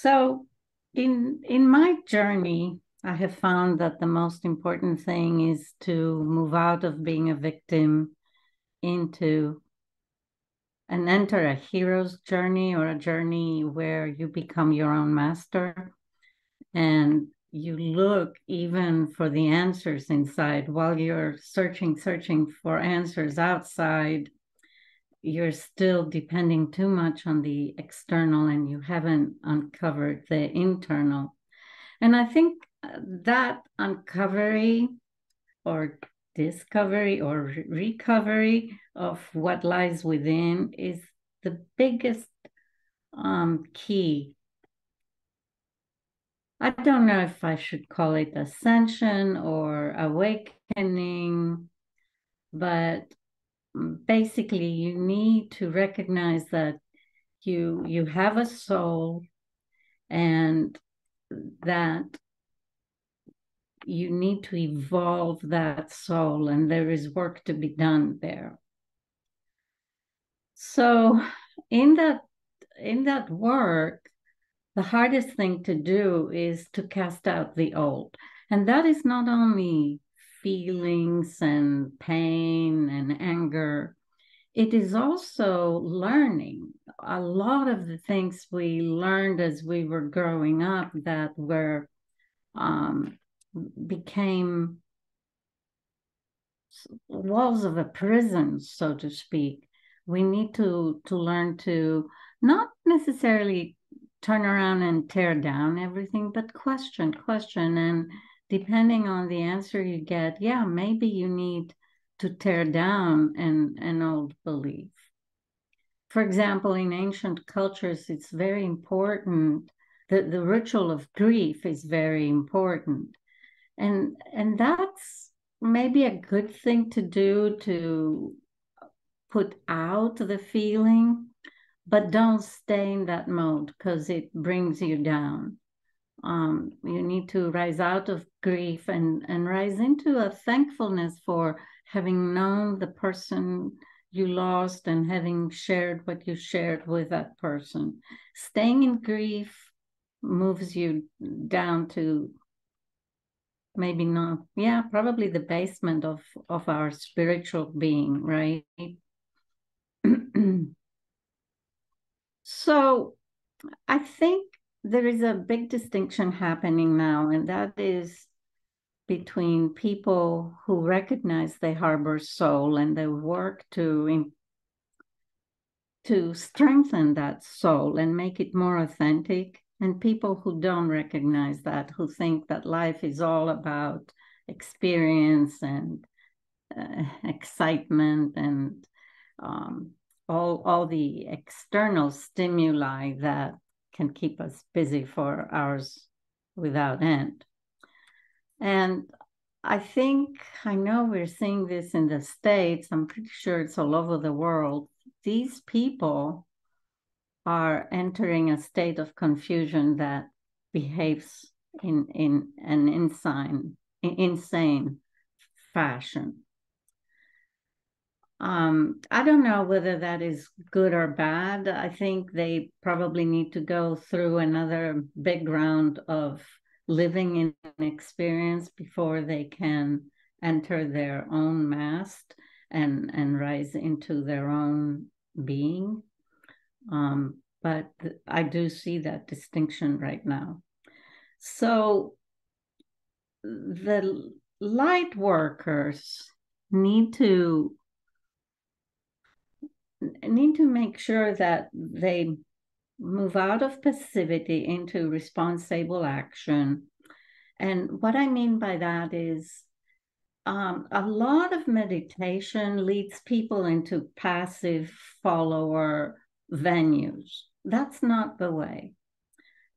So in my journey, I have found that the most important thing is to move out of being a victim into and enter a hero's journey or a journey where you become your own master and you look even for the answers inside while you're searching for answers outside. You're still depending too much on the external and you haven't uncovered the internal. And I think that uncovery or discovery or recovery of what lies within is the biggest key. I don't know if I should call it ascension or awakening, but basically you need to recognize that you have a soul and that you need to evolve that soul and there is work to be done there. So in that work, the hardest thing to do is to cast out the old. And that is not only feelings and pain and anger, it is also learning. A lot of the things we learned as we were growing up that were became walls of a prison, so to speak. We need to learn to not necessarily turn around and tear down everything, but question. And depending on the answer you get, yeah, maybe you need to tear down an old belief. For example, in ancient cultures, it's very important that the ritual of grief is very important. And that's maybe a good thing to do to put out the feeling, but don't stay in that mode because it brings you down. You need to rise out of grief and rise into a thankfulness for having known the person you lost and having shared what you shared with that person. Staying in grief moves you down to maybe not, yeah, probably the basement of our spiritual being, right? So I think there is a big distinction happening now, and that is between people who recognize they harbor soul and they work to strengthen that soul and make it more authentic, and people who don't recognize that, who think that life is all about experience and excitement and all the external stimuli that can keep us busy for hours without end. And I think, I know we're seeing this in the States, I'm pretty sure it's all over the world. These people are entering a state of confusion that behaves in an insane fashion. I don't know whether that is good or bad. I think they probably need to go through another big round of living in experience before they can enter their own mast and rise into their own being. But I do see that distinction right now. So the light workers need to make sure that they move out of passivity into responsible action. And what I mean by that is a lot of meditation leads people into passive follower venues. That's not the way.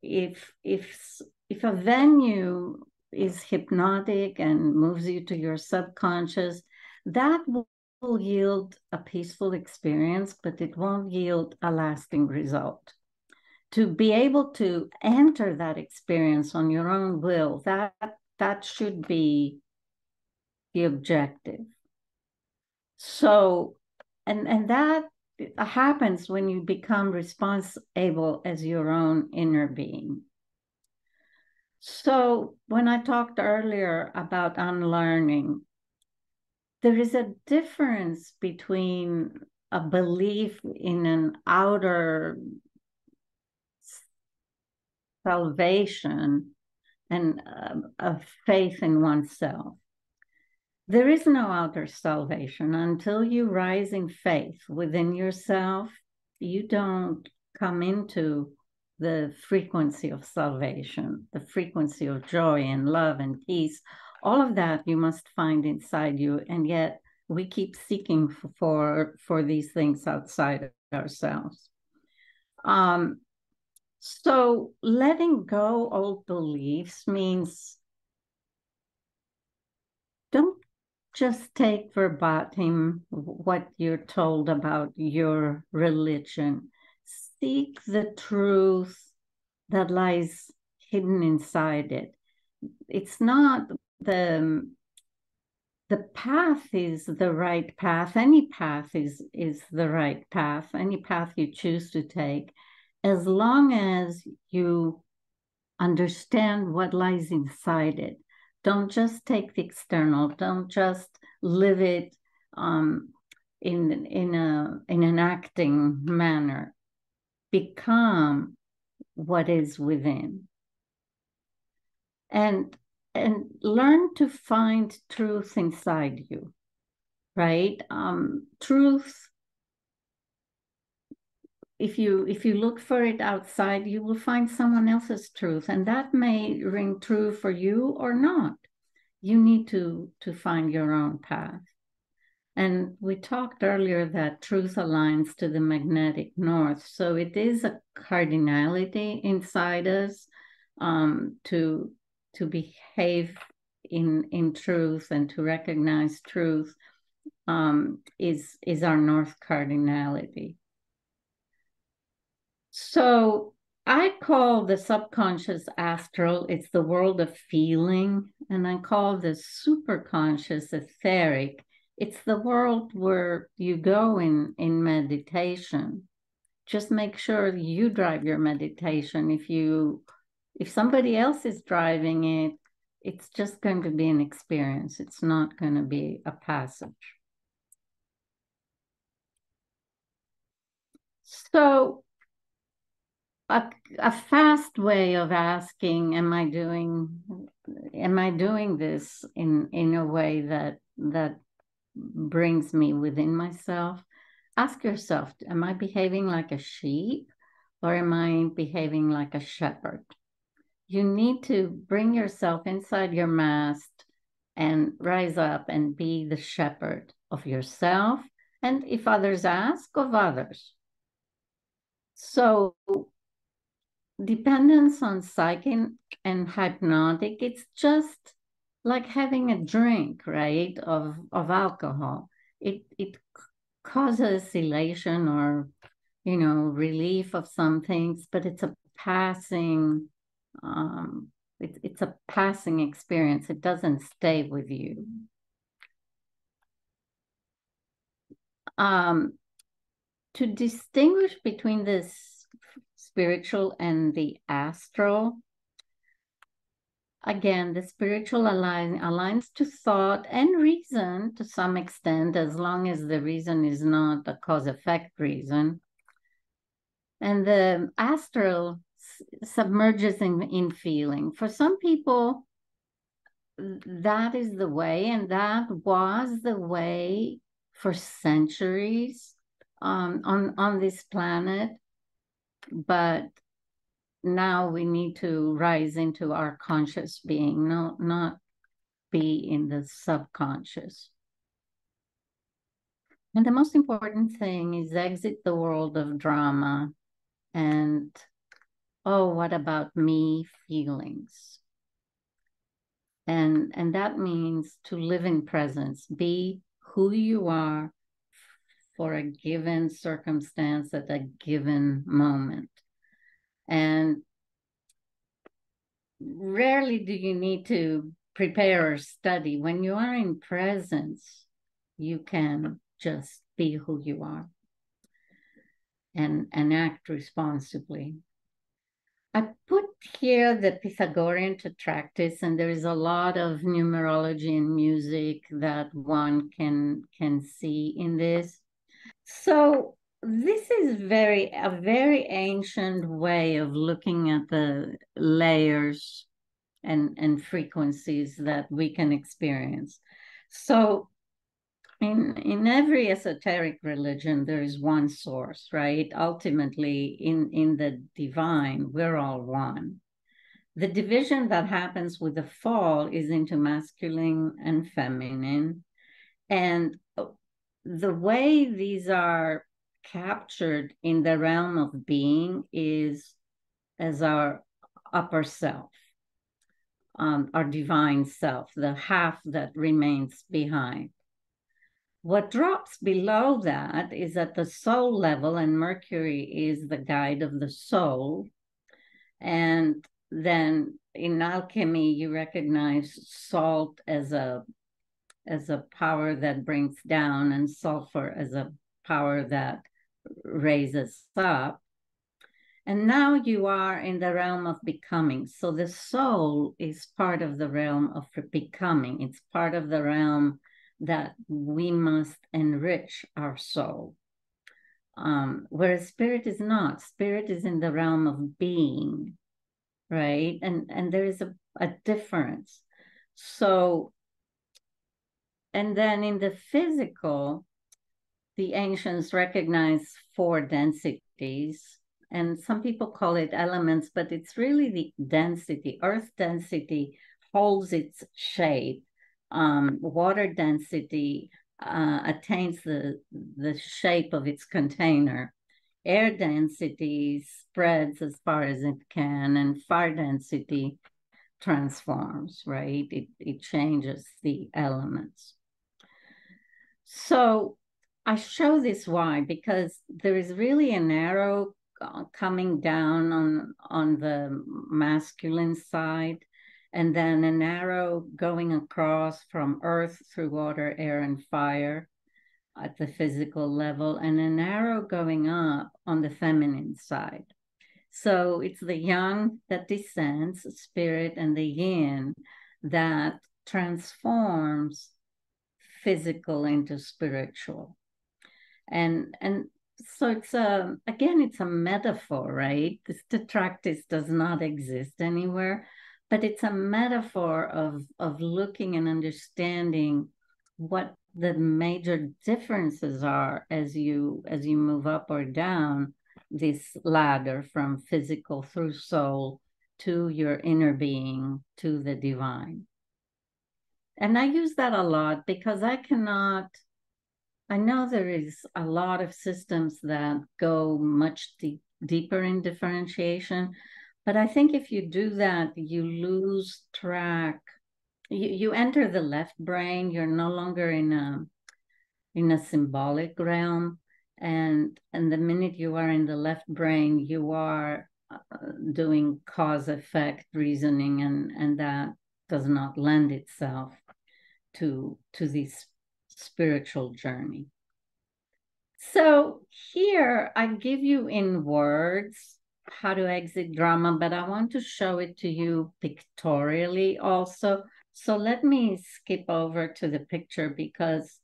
If a venue is hypnotic and moves you to your subconscious, that will yield a peaceful experience, but it won't yield a lasting result. To be able to enter that experience on your own will, that should be the objective. So, and that happens when you become responsible as your own inner being. So when I talked earlier about unlearning, there is a difference between a belief in an outer salvation and a faith in oneself. There is no outer salvation. Until you rise in faith within yourself, you don't come into the frequency of salvation, the frequency of joy and love and peace. All of that you must find inside you. And yet we keep seeking for these things outside ourselves. So letting go old beliefs means don't just take verbatim what you're told about your religion. Seek the truth that lies hidden inside it. It's not the path is the right path. Any path is the right path. Any path you choose to take, as long as you understand what lies inside it. Don't just take the external. Don't just live it in an acting manner. Become what is within, and learn to find truth inside you. Right? Truth. If you look for it outside, you will find someone else's truth, and that may ring true for you or not. You need to find your own path. And we talked earlier that truth aligns to the magnetic north. So it is a cardinality inside us to behave in truth and to recognize truth is our north cardinality. So I call the subconscious astral, it's the world of feeling, and I call the superconscious etheric. It's the world where you go in meditation. Just make sure you drive your meditation. If somebody else is driving it, it's just going to be an experience. It's not going to be a passage. So a fast way of asking, am I doing this in a way that brings me within myself? Ask yourself, am I behaving like a sheep or am I behaving like a shepherd? You need to bring yourself inside your mast and rise up and be the shepherd of yourself, and if others ask, of others. So dependence on psychic and hypnotic, it's just like having a drink, right, of alcohol. It causes elation or, relief of some things, but it's a passing, it's a passing experience. It doesn't stay with you. To distinguish between this spiritual and the astral, again, the spiritual aligns to thought and reason to some extent, as long as the reason is not a cause-effect reason. And the astral submerges in feeling. For some people, that is the way, and that was the way for centuries on this planet. But now we need to rise into our conscious being, not be in the subconscious. And the most important thing is exit the world of drama and, oh, what about me feelings? And that means to live in presence, be who you are for a given circumstance at a given moment. And rarely do you need to prepare or study. When you are in presence, you can just be who you are. and act responsibly. I put here the Pythagorean Tetractys, and there is a lot of numerology and music that one can see in this. So this is a very ancient way of looking at the layers and frequencies that we can experience. So in every esoteric religion, there is one source, right? Ultimately, in the divine, we're all one. The division that happens with the fall is into masculine and feminine. And the way these are captured in the realm of being is as our upper self, our divine self, the half that remains behind. What drops below that is at the soul level, and Mercury is the guide of the soul. And then in alchemy, you recognize salt as a power that brings down, and sulfur as a power that raises up. And now you are in the realm of becoming. So the soul is part of the realm of becoming. It's part of the realm that we must enrich our soul. Whereas spirit is not. Spirit is in the realm of being, right? And there is a difference. So, and then in the physical, the ancients recognize four densities, and some people call it elements, but it's really the density. Earth density holds its shape. Water density attains the shape of its container. Air density spreads as far as it can, and fire density transforms, right? It changes the elements. So I show this why, because there is really an arrow coming down on the masculine side, and then an arrow going across from earth through water, air, and fire at the physical level, and an arrow going up on the feminine side. So it's the yang that descends, spirit, and the yin that transforms physical into spiritual. And so it's again, it's a metaphor, right? This Tetractys does not exist anywhere, but it's a metaphor of looking and understanding what the major differences are as you move up or down this ladder from physical through soul to your inner being, to the divine. And I use that a lot because I know there is a lot of systems that go much deeper in differentiation, but I think if you do that, you lose track. You enter the left brain, you're no longer in a symbolic realm. And the minute you are in the left brain, you are doing cause effect reasoning, and that does not lend itself to this spiritual journey. So here I give you in words how to exit drama, but I want to show it to you pictorially also. So let me skip over to the picture because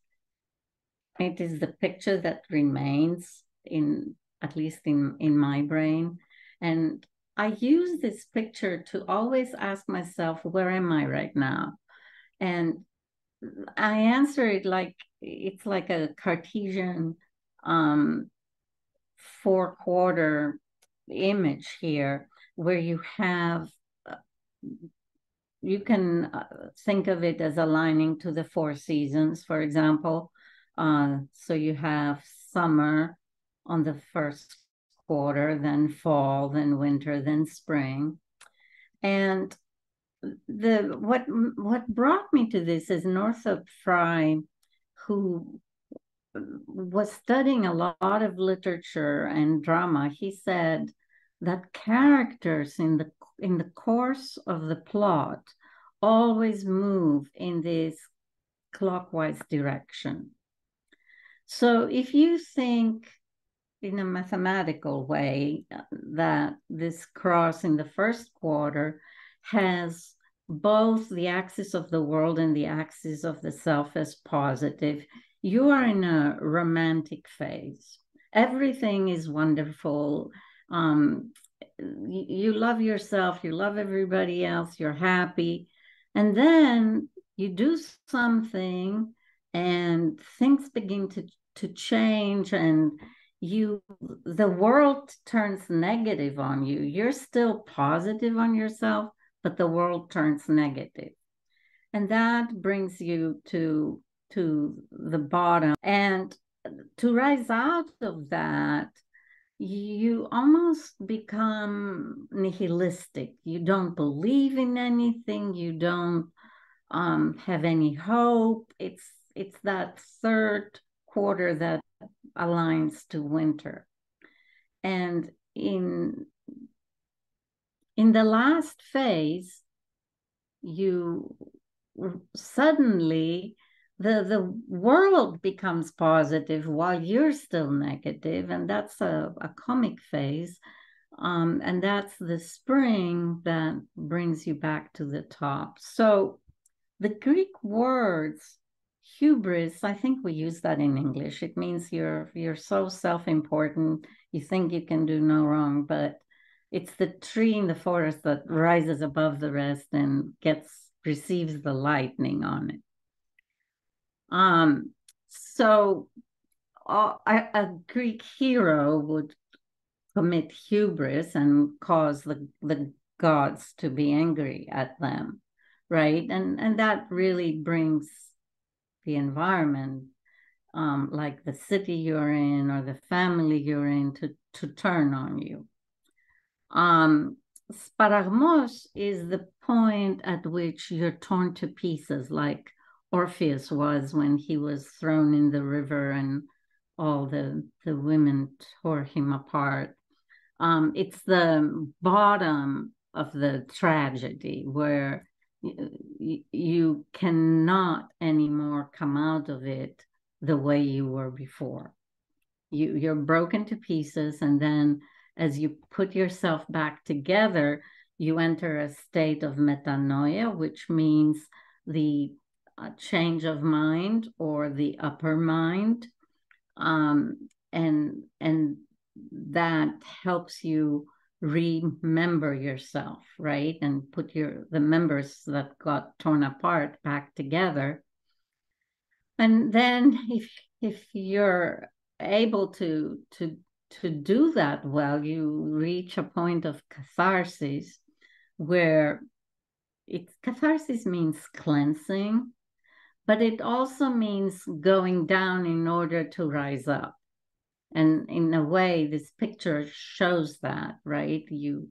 it is the picture that remains at least in my brain. And I use this picture to always ask myself, where am I right now? And I answer it like it's like a Cartesian 4-quarter image here, where you have, you can think of it as aligning to the 4 seasons, for example. So you have summer on the first quarter, then fall, then winter, then spring. And what brought me to this is Northrop Frye, who was studying a lot of literature and drama. He said that characters in the course of the plot always move in this clockwise direction. So if you think in a mathematical way that this cross in the first quarter has both the axis of the world and the axis of the self as positive. You are in a romantic phase. Everything is wonderful. You love yourself, you love everybody else, you're happy. And then you do something and things begin to change, and the world turns negative on you. You're still positive on yourself, but the world turns negative. And that brings you to the bottom. And to rise out of that, you almost become nihilistic. You don't believe in anything. You don't have any hope. It's that third quarter that aligns to winter. And in the last phase, you suddenly the world becomes positive while you're still negative, and that's a comic phase. And that's the spring that brings you back to the top. So the Greek words hubris, I think we use that in English. It means you're so self-important, you think you can do no wrong, but it's the tree in the forest that rises above the rest and receives the lightning on it. So a Greek hero would commit hubris and cause the gods to be angry at them, right? And that really brings the environment, like the city you're in or the family you're in, to turn on you. Sparagmos is the point at which you're torn to pieces, like Orpheus was when he was thrown in the river and all the women tore him apart. It's the bottom of the tragedy where you cannot anymore come out of it the way you were before. You're broken to pieces, and then as you put yourself back together, you enter a state of metanoia, which means the change of mind or the upper mind, and that helps you remember yourself, right? And put the members that got torn apart back together. And then if you're able to do that well, you reach a point of catharsis where catharsis means cleansing, but it also means going down in order to rise up. And in a way, this picture shows that, right? You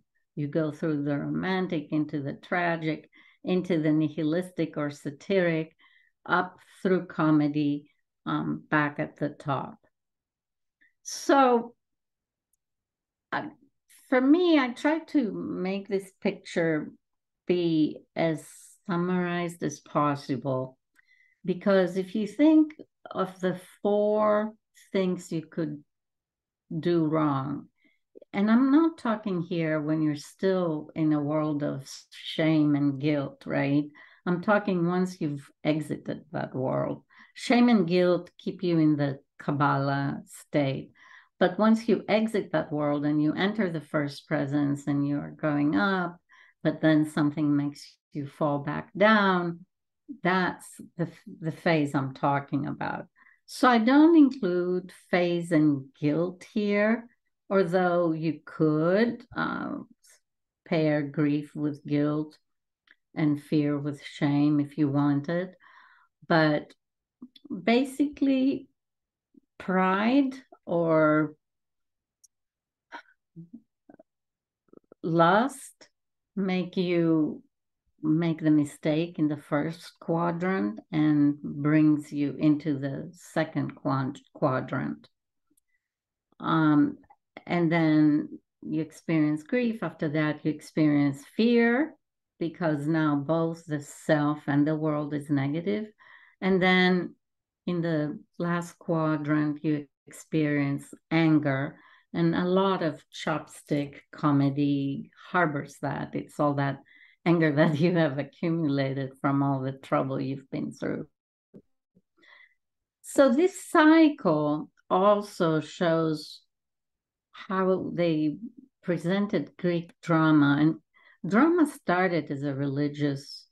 go through the romantic into the tragic, into the nihilistic or satiric, up through comedy, back at the top. So for me, I try to make this picture be as summarized as possible, because if you think of the 4 things you could do wrong, and I'm not talking here when you're still in a world of shame and guilt, right? I'm talking once you've exited that world. Shame and guilt keep you in the Kabbalah state. But once you exit that world and you enter the first presence and you're going up, but then something makes you fall back down, that's the phase I'm talking about. So I don't include phase and guilt here, although you could pair grief with guilt and fear with shame if you wanted. But basically, pride or lust make you make the mistake in the first quadrant and brings you into the second quadrant. And then you experience grief. After that, you experience fear, because now both the self and the world is negative. And then in the last quadrant, you experience anger, and a lot of chopstick comedy harbors that. It's all that anger that you have accumulated from all the trouble you've been through. So this cycle also shows how they presented Greek drama. And drama started as a religious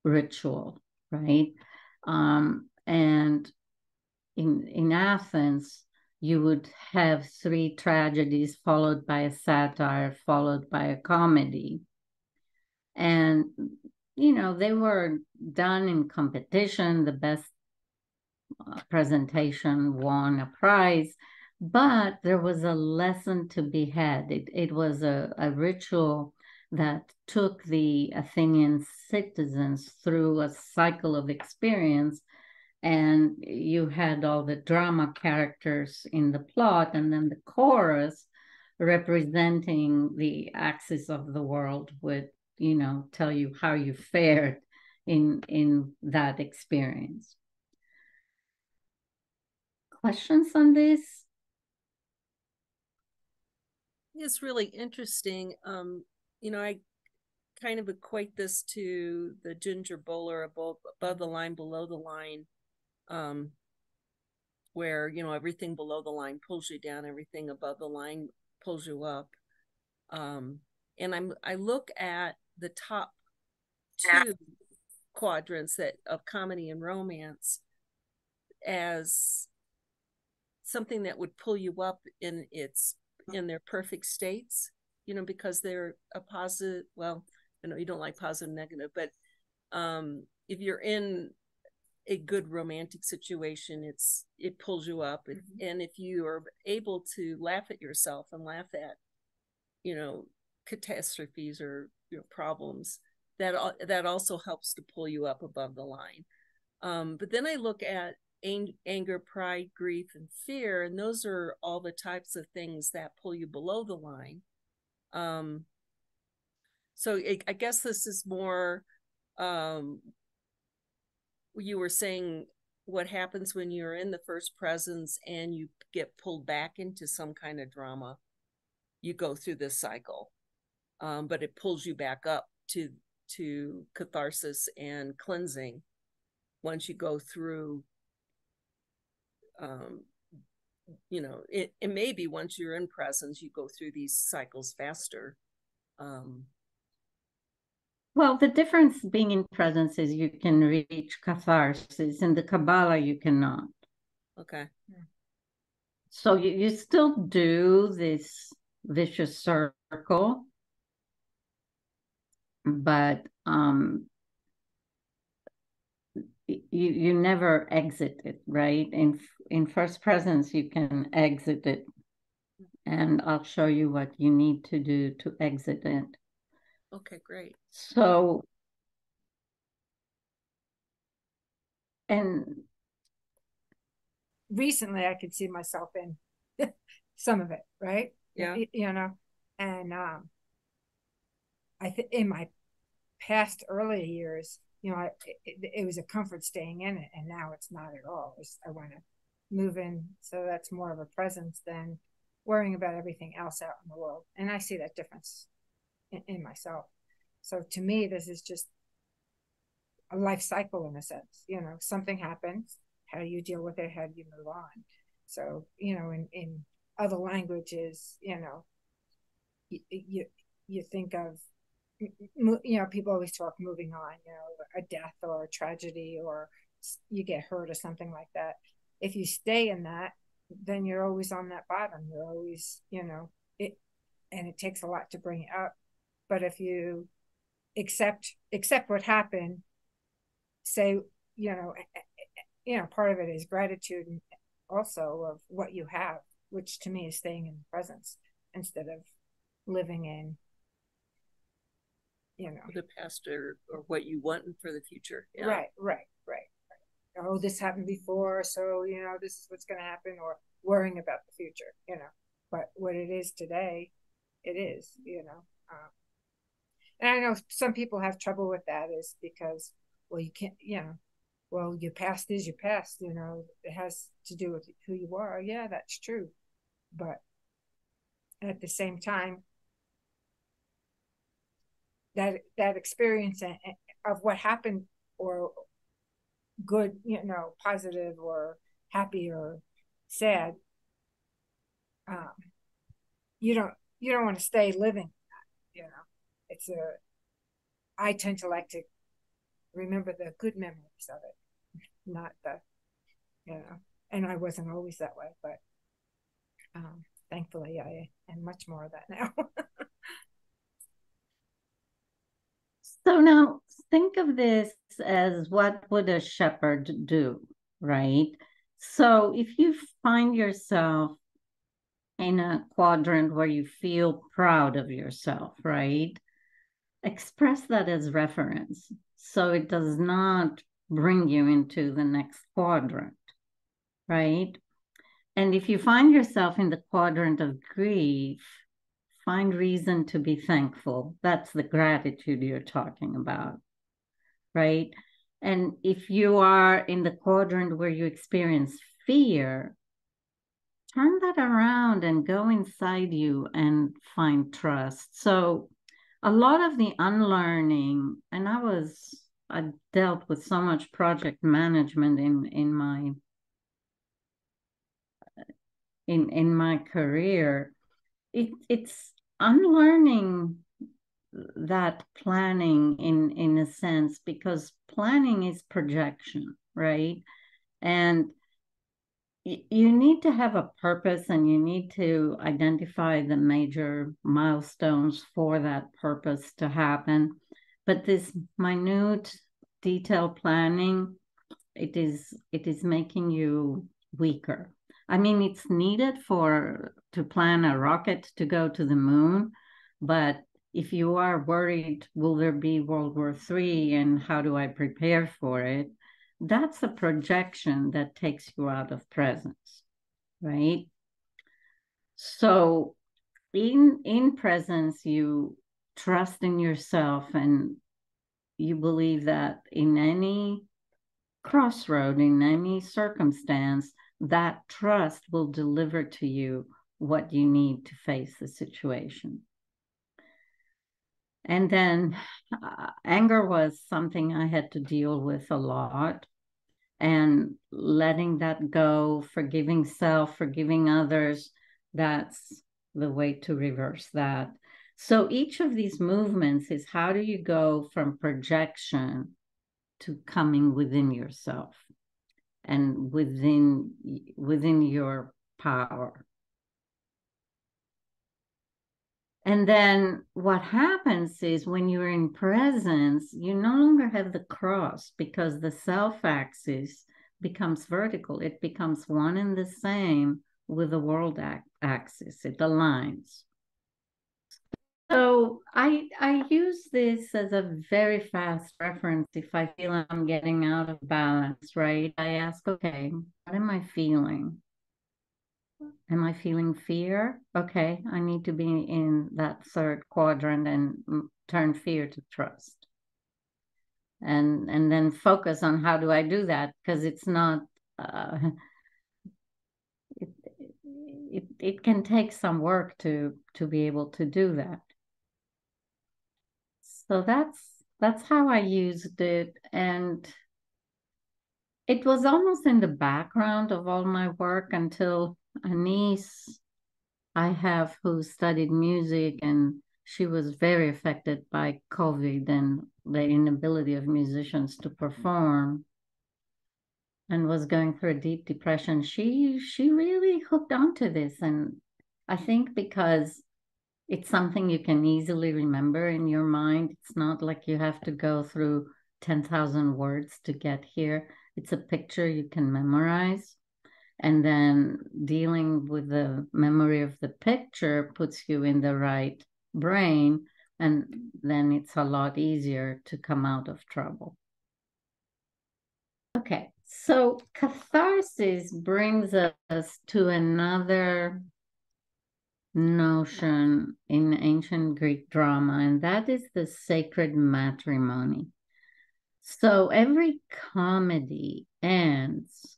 ritual, right? And in Athens, you would have three tragedies followed by a satire, followed by a comedy. And, they were done in competition. The best presentation won a prize, but there was a lesson to be had. It was a ritual that took the Athenian citizens through a cycle of experience, and you had all the drama characters in the plot, and then the chorus representing the axis of the world would, tell you how you fared in that experience. Questions on this? It's really interesting. I kind of equate this to the ginger bowler above the line, below the line, where everything below the line pulls you down, everything above the line pulls you up. And I look at the top two quadrants of comedy and romance as something that would pull you up in their perfect states, because they're a positive. Well, I know you don't like positive, negative, but if you're in a good romantic situation, it pulls you up. Mm-hmm. And if you are able to laugh at yourself and laugh at, catastrophes or problems, that also helps to pull you up above the line. But then I look at anger, pride, grief, and fear, and those are all the types of things that pull you below the line. So I guess this is more, you were saying what happens when you're in the first presence and you get pulled back into some kind of drama. You go through this cycle, but it pulls you back up to catharsis and cleansing once you go through. It maybe once you're in presence, you go through these cycles faster. Well, the difference being in presence is you can reach catharsis. In the Kabbalah, you cannot. Okay. So you still do this vicious circle, but you never exit it, right? In first presence, you can exit it, and I'll show you what you need to do to exit it. Okay, great. So, and recently I could see myself in some of it, right? Yeah. And I think in my past earlier years, it was a comfort staying in it, and now it's not at all. I want to move in, so that's more of a presence than worrying about everything else out in the world. And I see that difference in myself. So to me, this is just a life cycle in a sense. Something happens. How do you deal with it? How do you move on? So, in other languages, you think of, people always talk moving on, a death or a tragedy, or you get hurt or something like that. If you stay in that, then you're always on that bottom. You're always, and it takes a lot to bring it up. But if you accept what happened, say, part of it is gratitude, and also of what you have, which to me is staying in the presence instead of living in, the past or what you want for the future. Yeah. Right. Oh, this happened before, so this is what's going to happen, or worrying about the future. But what it is today, it is. And I know some people have trouble with that, is because, well, you can't, well, your past is your past, you know, it has to do with who you are. Yeah, that's true. But at the same time, that experience of what happened, or good, you know, positive or happy or sad, um, you don't want to stay living, you know. It's a I tend to like to remember the good memories of it, not the, you know. And I wasn't always that way, but thankfully I am much more of that now. So now think of this as, what would a shepherd do, right? So if you find yourself in a quadrant where you feel proud of yourself, right? Express that as reference so it does not bring you into the next quadrant, right? And if you find yourself in the quadrant of grief, find reason to be thankful. That's the gratitude you're talking about, right? And if you are in the quadrant where you experience fear, turn that around and go inside you and find trust. So a lot of the unlearning, and I dealt with so much project management in my career. It's unlearning that planning in a sense, because planning is projection, right? And you need to have a purpose, and you need to identify the major milestones for that purpose to happen. But this minute detailed planning, it is making you weaker. I mean, it's needed to plan a rocket to go to the moon, but if you are worried, will there be World War III and how do I prepare for it? That's a projection that takes you out of presence, right? So in presence, you trust in yourself, and you believe that in any crossroad, in any circumstance, that trust will deliver to you what you need to face the situation. And then anger was something I had to deal with a lot, and letting that go, forgiving self, forgiving others, that's the way to reverse that. So each of these movements is, how do you go from projection to coming within yourself and within your power. And then what happens is, when you're in presence, you no longer have the cross, because the self axis becomes vertical. It becomes one and the same with the world axis. It aligns. So I use this as a very fast reference if I feel I'm getting out of balance, right? I ask, okay, what am I feeling? Am I feeling fear? Okay, I need to be in that third quadrant and turn fear to trust. And then focus on, how do I do that? Because it's not, it can take some work to be able to do that. So that's how I used it. And it was almost in the background of all my work until a niece I have who studied music, and she was very affected by COVID and the inability of musicians to perform, and was going through a deep depression. She really hooked onto this. And I think because it's something you can easily remember in your mind. It's not like you have to go through 10,000 words to get here. It's a picture you can memorize. And then dealing with the memory of the picture puts you in the right brain. And then it's a lot easier to come out of trouble. Okay, so catharsis brings us to another notion in ancient Greek drama, and that is the sacred matrimony. So every comedy ends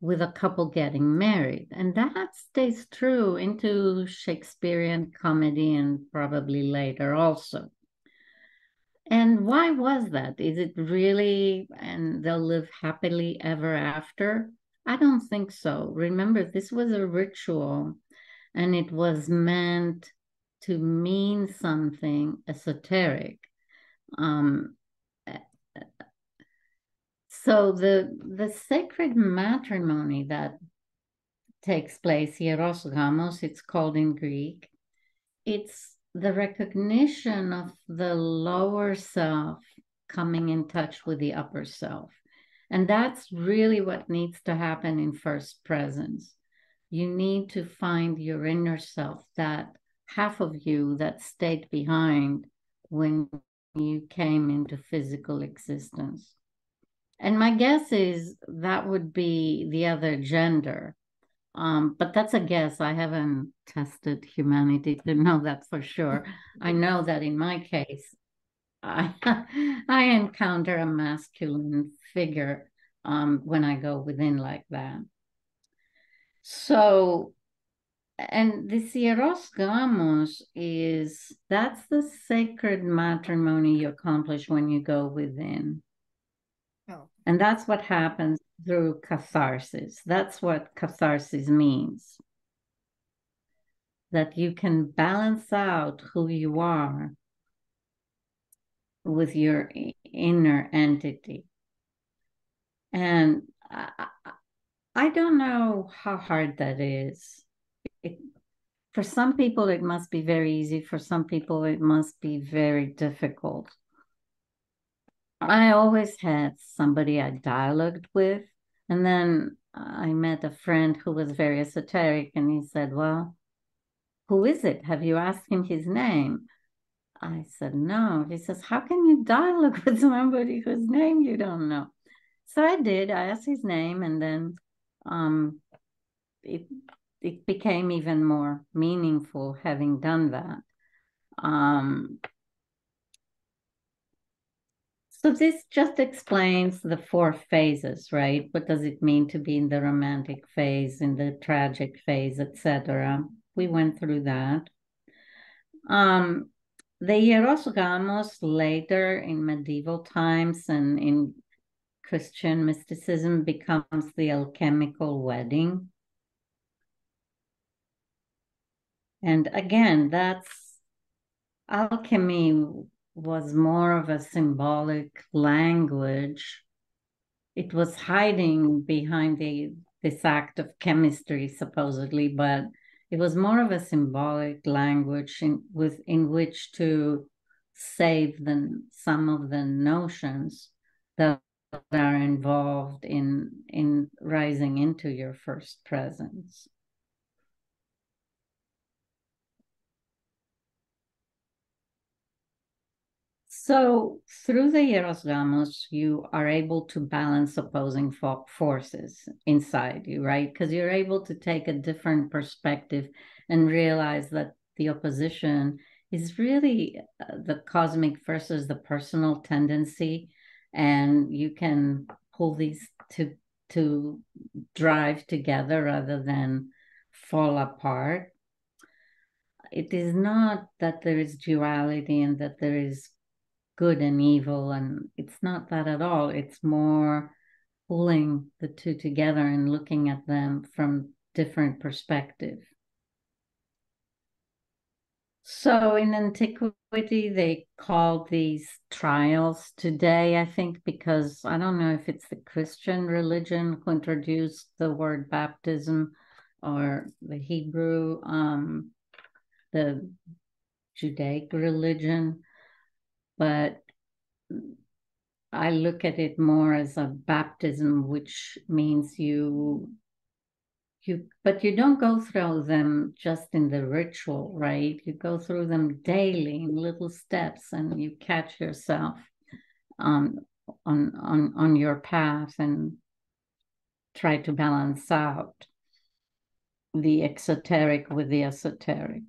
with a couple getting married, and that stays true into Shakespearean comedy and probably later also. And why was that? Is it really, and they'll live happily ever after? I don't think so. Remember, this was a ritual and it was meant to mean something esoteric. Um, so the sacred matrimony that takes place, hieros gamos, it's called in Greek, it's the recognition of the lower self coming in touch with the upper self. And that's really what needs to happen in first presence. You need to find your inner self, that half of you that stayed behind when you came into physical existence. And my guess is that would be the other gender. But that's a guess. I haven't tested humanity to know that for sure. I know that in my case, I I encounter a masculine figure when I go within like that. So, and the Hieros Gamos is that's the sacred matrimony you accomplish when you go within. Oh, And that's what happens through catharsis. That's what catharsis means. That you can balance out who you are with your inner entity. And I don't know how hard that is. For some people, it must be very easy. For some people, it must be very difficult. I always had somebody I dialogued with. And then I met a friend who was very esoteric, and he said, well, who is it? Have you asked him his name? I said, no. He says, how can you dialogue with somebody whose name you don't know? So I did. I asked his name, and then it it became even more meaningful having done that. So this just explains the four phases, right? What does it mean to be in the romantic phase, in the tragic phase, etc.? We went through that. The Hieros Gamos later in medieval times and in Christian mysticism becomes the alchemical wedding. And again, that's alchemy was more of a symbolic language. It was hiding behind this act of chemistry, supposedly, but it was more of a symbolic language in which to save some of the notions that are involved in rising into your first presence. So through the Hieros Gamos, you are able to balance opposing forces inside you, right? Because you're able to take a different perspective and realize that the opposition is really the cosmic versus the personal tendency, and you can pull these to drive together rather than fall apart. It is not that there is duality and that there is good and evil, and it's not that at all. It's more pulling the two together and looking at them from different perspective. So in antiquity, they called these trials. Today, I think, because I don't know if it's the Christian religion who introduced the word baptism, or the Hebrew, the Judaic religion, but I look at it more as a baptism, which means but you don't go through them just in the ritual, right? You go through them daily in little steps, and you catch yourself on your path and try to balance out the exoteric with the esoteric.